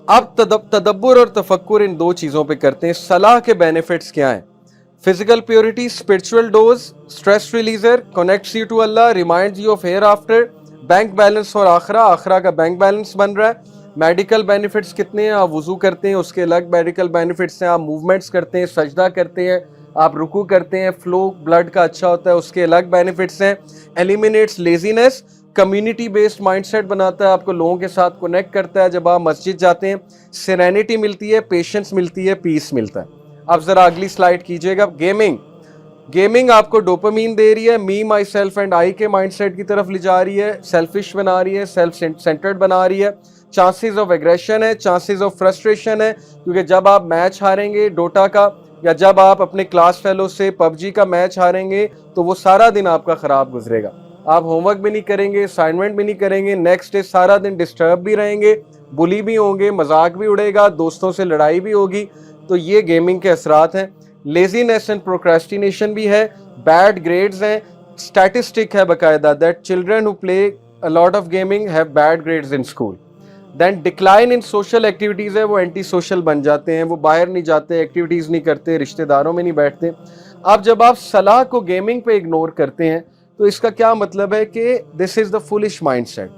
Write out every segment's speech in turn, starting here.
अब तदब्बुर और तफक्कुर इन दो चीज़ों पे करते हैं। सलाह के बेनिफिट्स क्या हैं? Physical purity, spiritual dose, stress रिलीजर, connects you to Allah, reminds you of hereafter, bank balance और आखरा, आखरा का बैंक बैलेंस बन रहा है। मेडिकल बेनिफिट्स कितने हैं? आप वुजू करते हैं उसके अलग मेडिकल बेनिफिट्स हैं, आप मूवमेंट्स करते हैं, सजदा करते हैं, आप रुकू करते हैं, फ्लो ब्लड का अच्छा होता है, उसके अलग बेनिफिट्स हैं। Eliminates laziness, community based mindset बनाता है, आपको लोगों के साथ कनेक्ट करता है। जब आप मस्जिद जाते हैं सेरेनिटी मिलती है, पेशेंस मिलती है, पीस मिलता है। अब जरा अगली स्लाइड कीजिएगा। गेमिंग, गेमिंग आपको डोपामीन दे रही है, मी माई सेल्फ एंड आई के माइंडसेट की तरफ ले जा रही है, सेल्फिश बना रही है, सेल्फ सेंटर्ड बना रही है, चांसेस ऑफ एग्रेशन है, चांसेस ऑफ फ्रस्ट्रेशन है, क्योंकि जब आप मैच हारेंगे डोटा का, या जब आप अपने क्लास फेलो से पबजी का मैच हारेंगे, तो वो सारा दिन आपका खराब गुजरेगा। आप होमवर्क भी नहीं करेंगे, असाइनमेंट भी नहीं करेंगे, नेक्स्ट डे सारा दिन डिस्टर्ब भी रहेंगे, बुली भी होंगे, मजाक भी उड़ेगा, दोस्तों से लड़ाई भी होगी। तो ये गेमिंग के असरात हैं। लेजीनेस एंड प्रोक्रेस्टिनेशन भी है, बैड ग्रेड्स हैं, स्टैटिस्टिक है बाकायदा that children who play a lot of gaming have bad grades in school. Then decline in social activities है, वो एंटी सोशल बन जाते हैं, वो बाहर नहीं जाते, एक्टिविटीज़ नहीं करते, रिश्तेदारों में नहीं बैठते। अब जब आप सलाह को गेमिंग पे इग्नोर करते हैं तो इसका क्या मतलब है कि this is the foolish mindset,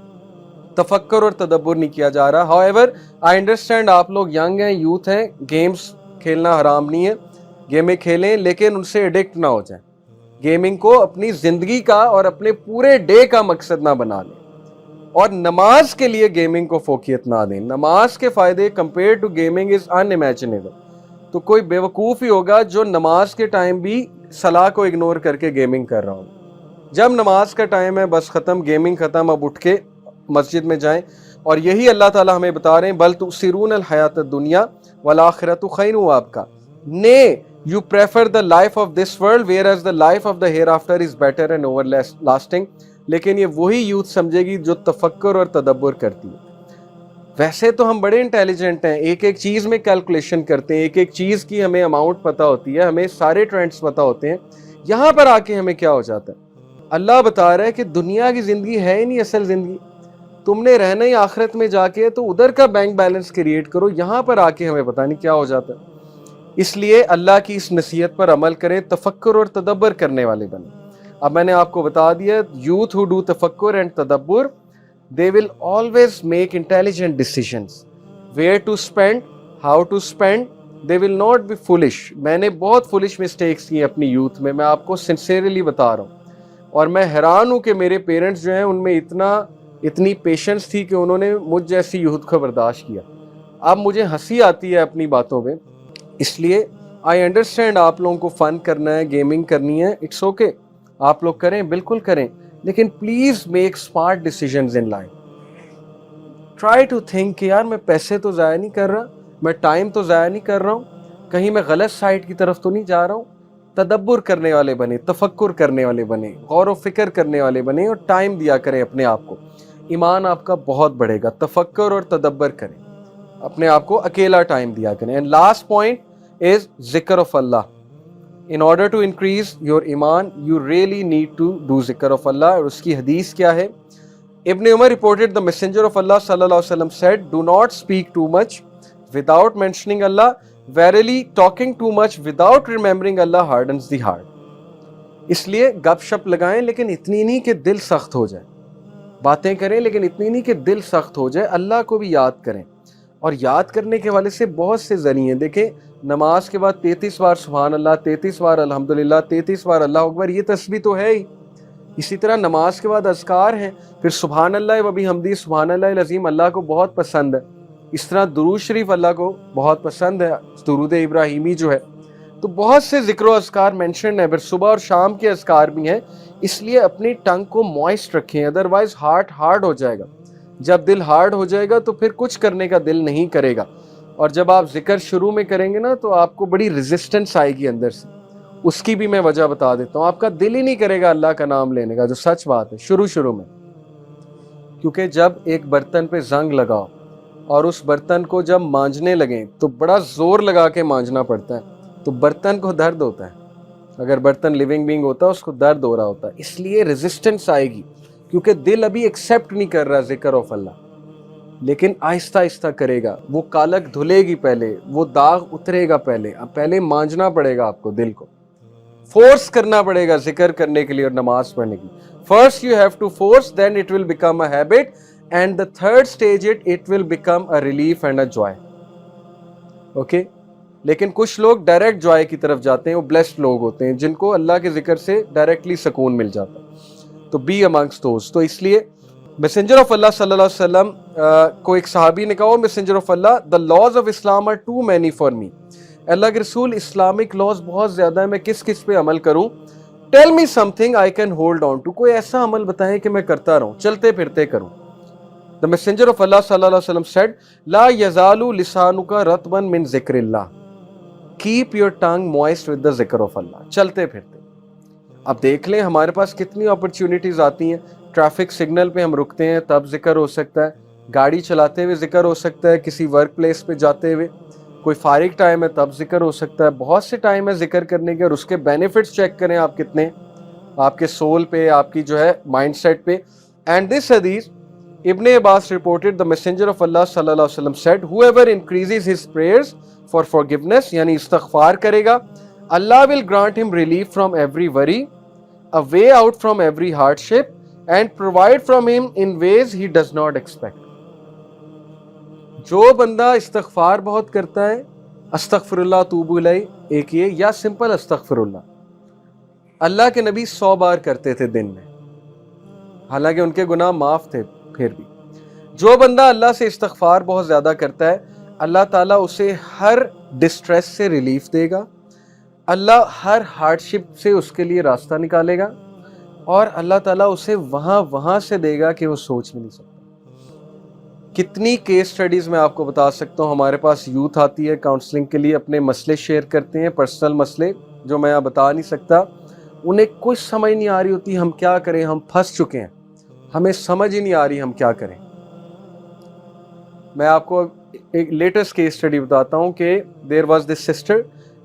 तफक्कुर और तदब्बुर नहीं किया जा रहा। हाउएवर आई अंडरस्टैंड आप लोग यंग हैं, यूथ हैं, गेम्स खेलना हराम नहीं है, गेमें खेलें, लेकिन उनसे एडिक्ट ना हो जाए। गेमिंग को अपनी ज़िंदगी का और अपने पूरे डे का मकसद ना बना लें, और नमाज के लिए गेमिंग को फोकियत ना दें। नमाज के फ़ायदे compare to gaming is unimaginable. तो कोई बेवकूफ़ ही होगा जो नमाज के टाइम भी सलाह को इग्नोर करके गेमिंग कर रहा हो। जब नमाज का टाइम है बस ख़त्म, गेमिंग ख़त्म, अब उठ के मस्जिद में जाएं। और यही अल्लाह ताला हमें बता रहे हैं, बल तुसिरून अल हयात दुनिया वल आखिरतु खैरु आपका, nay you prefer the life of this world whereas the life of the hereafter is better and everlasting. लेकिन ये वही यूथ समझेगी जो तफक्कुर और तदब्बुर करती है। वैसे तो हम बड़े इंटेलिजेंट हैं, एक एक चीज़ में कैलकुलेशन करते हैं, एक एक चीज़ की हमें अमाउंट पता होती है, हमें सारे ट्रेंड्स पता होते हैं। यहाँ पर आके हमें क्या हो जाता है, अल्लाह बता रहा है कि दुनिया की ज़िंदगी है ही नहीं असल ज़िंदगी, तुमने रहना ही आखिरत में जाके, तो उधर का बैंक बैलेंस क्रिएट करो। यहाँ पर आके हमें पता नहीं क्या हो जाता है। इसलिए अल्लाह की इस नसीहत पर अमल करें, तफक्कुर और तदब्बर करने वाले बने। अब मैंने आपको बता दिया, यूथ हु डू तफक्कुर एंड तदब्बर, they will always make intelligent decisions, where to spend, how to spend, they will not be foolish। मैंने बहुत foolish mistakes की अपनी यूथ में, मैं आपको सिंसियरली बता रहा हूँ। और मैं हैरान हूँ कि मेरे पेरेंट्स जो हैं उनमें इतनी पेशेंस थी कि उन्होंने मुझ जैसी यूथ को बर्दाश्त किया। अब मुझे हंसी आती है अपनी बातों में, इसलिए आई अंडरस्टैंड आप लोगों को फ़न करना है, गेमिंग करनी है, इट्स ओके, आप लोग करें, बिल्कुल करें, लेकिन please make smart decisions in life. Try to think कि यार मैं पैसे तो ज़ाया नहीं कर रहा, मैं टाइम तो ज़ाया नहीं कर रहा हूँ, कहीं मैं गलत साइड की तरफ तो नहीं जा रहा हूँ। तदब्बुर करने वाले बने, तफक्कुर करने वाले बने, गौर व फिक्र करने वाले बने, और टाइम दिया करें अपने आप को। ईमान आपका बहुत बढ़ेगा। तफक्कुर और तदब्बर करें, अपने आप को अकेला टाइम दिया करें। एंड लास्ट पॉइंट इज जिक्र of Allah. In order to increase your ईमान, you really need to do zikr of Allah। और उसकी हदीस क्या है? Ibn Umar reported the messenger of Allah sallallahu alaihi wasallam said, do not speak too much without mentioning Allah, verily talking too much without remembering Allah hardens the heart। इसलिए गपशप लगाएं, लेकिन इतनी नहीं कि दिल सख्त हो जाए, बातें करें लेकिन इतनी नहीं कि दिल सख्त हो जाए, अल्लाह को भी याद करें। और याद करने के वाले से बहुत से ज़रिए देखें, नमाज के बाद 33 बार सुभान अल्लाह, 33 बार अल्हम्दुलिल्लाह, 33 बार अल्लाह अकबर, ये तस्बीह तो है ही। इसी तरह नमाज के बाद अज़कार हैं, फिर सुभान अल्लाह व बिहम्दी, सुभान अल्लाह अज़ीम अल्लाह को बहुत पसंद है। इस तरह दुरूद शरीफ अल्लाह को बहुत पसंद है, दुरूद इब्राहिमी जो है। तो बहुत से ज़िक्र अज़कार मेंशन है, फिर सुबह और शाम के अज़कार भी हैं। इसलिए अपनी टंग को मॉइस्ट रखें, अदरवाइज हार्ट हार्ड हो जाएगा। जब दिल हार्ड हो जाएगा तो फिर कुछ करने का दिल नहीं करेगा। और जब आप जिक्र शुरू में करेंगे ना, तो आपको बड़ी रेजिस्टेंस आएगी अंदर से। उसकी भी मैं वजह बता देता हूँ, आपका दिल ही नहीं करेगा अल्लाह का नाम लेने का, जो सच बात है शुरू में। क्योंकि जब एक बर्तन पे जंग लगाओ और उस बर्तन को जब मांजने लगें तो बड़ा जोर लगा के मांजना पड़ता है, तो बर्तन को दर्द होता है। अगर बर्तन लिविंग बीइंग होता है उसको दर्द हो रहा होता है, इसलिए रेजिस्टेंस आएगी, क्योंकि दिल अभी एक्सेप्ट नहीं कर रहा जिक्र ऑफ अल्लाह। لیکن آہستہ آہستہ کرے گا. وہ کالک دھلے گی پہلے, وہ داغ اترے گا پہلے مانجنا پڑے گا آپ کو دل کو, فورس کرنا پڑے گا ذکر کرنے کے لیے اور نماز پڑھنے کی. First you have to force, then it will become a habit, and the third stage it will become a relief and a joy. Okay, لیکن کچھ لوگ ڈائریکٹ جوائے کی طرف جاتے ہیں, وہ بلیسڈ لوگ ہوتے ہیں جن کو اللہ کے ذکر سے ڈائریکٹلی سکون مل جاتا ہے. تو بی امنگسٹ دوز. تو اس لیے میسنجر آف اللہ صلی اللہ علیہ وسلم کو ایک صحابی نے کہا, messenger of Allah, the laws of Islam are too many for me. Allah کے رسول, اسلامک لاز بہت زیادہ ہیں, میں کس کس پہ عمل کروں؟ Tell me something I can hold on to. کوئی ایسا عمل بتائیں کہ میں کرتا رہوں, چلتے پھرتے کروں. The messenger of Allah صلی اللہ علیہ وسلم said, لا یزال لسانک رطبا من ذکر اللہ. Keep your tongue moist with the ذکر of Allah. چلتے پھرتے. اب دیکھ لیں ہمارے پاس کتنی اپرچونٹیز آتی ہیں. ٹریفک سگنل پہ ہم رکتے ہیں تب ذکر ہو سکتا ہے, گاڑی چلاتے ہوئے ذکر ہو سکتا ہے, کسی ورک پلیس پہ جاتے ہوئے, کوئی فارغ ٹائم ہے تب ذکر ہو سکتا ہے. بہت سے ٹائم ہے ذکر کرنے کے, اور اس کے بینیفٹس چیک کریں آپ کتنے, آپ کے سول پہ, آپ کی جو ہے مائنڈ سیٹ پہ. اینڈ دس حدیث Ibn Abbas reported, the messenger of Allah صلی اللہ علیہ وسلم said, whoever increases his prayers for forgiveness, یعنی استغفار کرے گا, Allah will grant him relief from every worry, a way out from every hardship, and provide from him in ways he does not expect. جو بندہ استغفار بہت کرتا ہے, استغفر اللہ توب الیہ ایک یہ, یا سمپل استغفر اللہ, اللہ کے نبی 100 بار کرتے تھے دن میں, حالانکہ ان کے گناہ معاف تھے. پھر بھی جو بندہ اللہ سے استغفار بہت زیادہ کرتا ہے, اللہ تعالیٰ اسے ہر ڈسٹریس سے ریلیف دے گا, اللہ ہر ہارڈ شپ سے اس کے لیے راستہ نکالے گا, اور اللہ تعالیٰ اسے وہاں سے دے گا کہ وہ سوچ بھی نہیں سکتا. کتنی کیس سٹڈیز میں آپ کو بتا سکتا ہوں. ہمارے پاس یوتھ آتی ہے کاؤنسلنگ کے لیے, اپنے مسئلے شیئر کرتے ہیں, پرسنل مسئلے جو میں بتا نہیں سکتا, انہیں کچھ سمجھ نہیں آ رہی ہوتی ہم کیا کریں, ہم پھنس چکے ہیں, ہمیں سمجھ ہی نہیں آ رہی ہم کیا کریں. میں آپ کو ایک لیٹسٹ کیس سٹڈی بتاتا ہوں کہ دیر واز دس سسٹر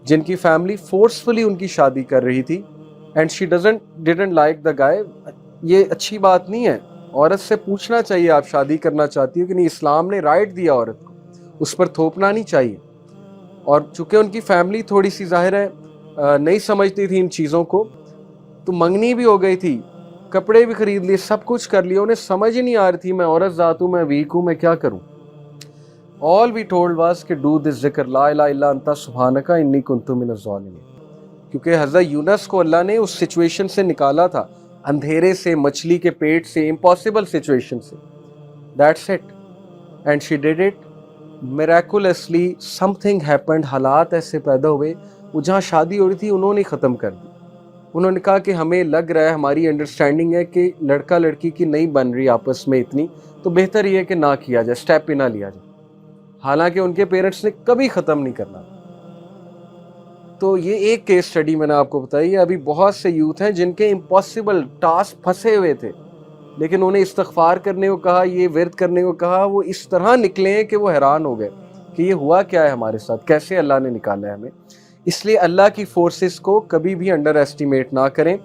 جن کی فیملی فورسفلی ان کی شادی کر رہی تھی, and she didn't like the guy. یہ اچھی بات نہیں ہے, عورت سے پوچھنا چاہیے آپ شادی کرنا چاہتی ہو کہ نہیں. اسلام نے رائٹ دیا عورت کو, اس پر تھوپنا نہیں چاہیے. اور چونکہ ان کی فیملی تھوڑی سی ظاہر ہے نہیں سمجھتی تھی ان چیزوں کو, تو منگنی بھی ہو گئی تھی, کپڑے بھی خرید لیے, سب کچھ کر لیا, انہیں سمجھ ہی نہیں آ رہی تھی میں عورت ذات ہوں, میں ویک ہوں, میں کیا کروں. All we told was کہ do this ذکر لا الہ الا انت سبحانک انی کنت من الظالمین. کیونکہ حضرت یونس کو اللہ نے اس سچویشن سے نکالا تھا, اندھیرے سے, مچھلی کے پیٹ سے, امپاسبل سچویشن سے. That's it. And she did it. Miraculously something happened. حالات ایسے پیدا ہوئے, وہ جہاں شادی ہو رہی تھی انہوں نے ختم کر دی. انہوں نے کہا کہ ہمیں لگ رہا ہے, ہماری انڈرسٹینڈنگ ہے کہ لڑکا لڑکی کی نہیں بن رہی آپس میں اتنی, تو بہتر یہ ہے کہ نہ کیا جائے, اسٹیپ ہی نہ لیا جائے. حالانکہ ان کے پیرنٹس نے کبھی ختم نہیں کرنا. تو یہ ایک کیس سٹڈی میں نے آپ کو بتائی ہے. ابھی بہت سے یوتھ ہیں جن کے امپاسبل ٹاسک پھنسے ہوئے تھے, لیکن انہیں استغفار کرنے کو کہا, یہ ورد کرنے کو کہا, وہ اس طرح نکلے کہ وہ حیران ہو گئے کہ یہ ہوا کیا ہے ہمارے ساتھ, کیسے اللہ نے نکالا ہے ہمیں. اس لیے اللہ کی فورسز کو کبھی بھی انڈر ایسٹیمیٹ نہ کریں.